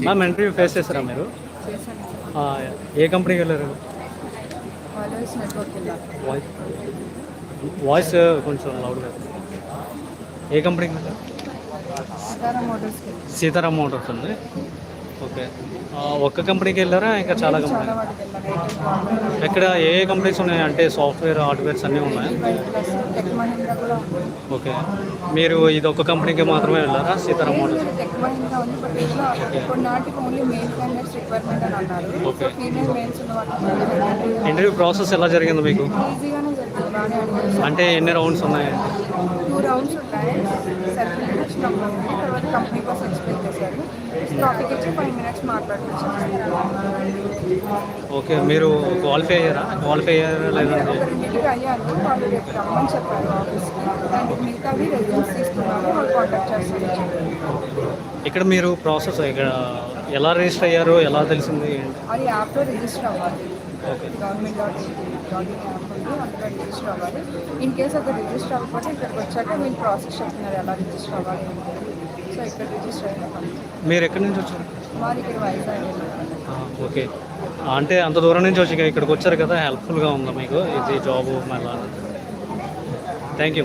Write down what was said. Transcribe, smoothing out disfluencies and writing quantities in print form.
Ma'am interview face చేస్తారా మీరు? ఏ కంపెనీకి వెళ్ళారు? వాయిస్ వాయిస్ కొంచెం లౌడ్గా. ఏ కంపెనీకి వెళ్ళారు? సీతారాం మోటార్స్ అండి. ఓకే. ఒక్క కంపెనీకి వెళ్ళారా ఇంకా చాలా కంపెనీ? ఎక్కడ ఏ ఏ కంపెనీస్ ఉన్నాయి? అంటే సాఫ్ట్వేర్ హార్డ్వేర్స్ అన్నీ ఉన్నాయి. ఓకే. మీరు ఇది ఒక కంపెనీకి మాత్రమే వెళ్ళారా Sitaram Motors? Okay. Interview process ఎలా జరిగింది మీకు? అంటే ఎన్ని రౌండ్స్ ఉన్నాయి? 2 రౌండ్స్ ఉంటాయి. సెల్ఫ్ ఇంట్రడక్షన్ ఉంటుంది, తర్వాత కంపెనీ కోసం ఎక్స్ప్లెయిన్ చేశారు. టాపిక్ ఇచ్చి 5 మినిట్స్ మాట్లాడుతున్నాను. ఓకే. మీరు క్వాలిఫై అయ్యారా లేదా? ఒకరింటికి అయ్యాను, వాళ్ళు రేపు రమ్మని చెప్పారు ఆఫీస్కి. అండ్ మిగతావి రెజ్యూమ్స్ తీసుకున్నాను, వాళ్ళు కాంటాక్ట్ చేస్తాను. ఇక్కడ మీరు ప్రాసెస్ ఇక్కడ ఎలా రిజిస్టర్ అయ్యారు, ఎలా తెలిసింది? అది యాప్లో రిజిస్టర్ అవ్వాలి. ఓకే. government.in యాప్ ఉంది, అందులో రిజిస్టర్ అవ్వాలి. ఇన్ కేస్ అక్కడ రిజిస్టర్ అవ్వకపోతే ఇక్కడికి వచ్చాక మీరు ప్రాసెస్ చెప్తున్నారు ఎలా రిజిస్టర్ అవ్వాలి అంటే. సో ఇక్కడ రిజిస్టర్ అయిన మీరు ఎక్కడి నుంచి వచ్చారు? మాది ఇక్కడ వైజాగ్. ఓకే. అంటే అంత దూరం నుంచి వచ్చి ఇక్కడికి వచ్చారు కదా, హెల్ప్ఫుల్గా ఉందా మీకు ఇది జాబ్? మళ్ళీ థ్యాంక్ యూ.